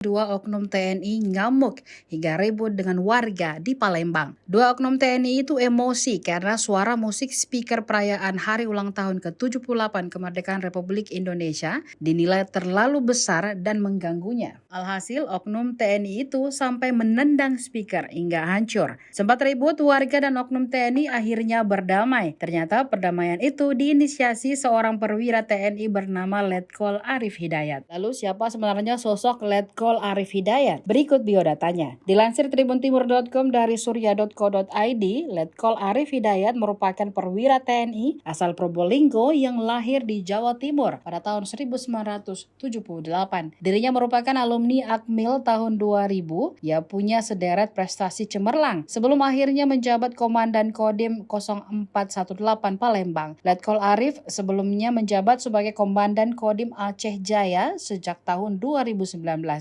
Dua oknum TNI ngamuk hingga ribut dengan warga di Palembang. Dua oknum TNI itu emosi karena suara musik speaker perayaan hari ulang tahun ke-78 kemerdekaan Republik Indonesia dinilai terlalu besar dan mengganggunya. Alhasil, oknum TNI itu sampai menendang speaker hingga hancur. Sempat ribut, warga dan oknum TNI akhirnya berdamai. Ternyata perdamaian itu diinisiasi seorang perwira TNI bernama Letkol Arif Hidayat. Lalu siapa sebenarnya sosok Letkol Arif Hidayat? Berikut biodatanya. Dilansir tribuntimur.com dari surya.co.id, Letkol Arif Hidayat merupakan perwira TNI asal Probolinggo yang lahir di Jawa Timur pada tahun 1978. Dirinya merupakan alumni Akmil tahun 2000. Ia punya sederet prestasi cemerlang sebelum akhirnya menjabat Komandan Kodim 0418 Palembang. Letkol Arif sebelumnya menjabat sebagai Komandan Kodim Aceh Jaya sejak tahun 2019.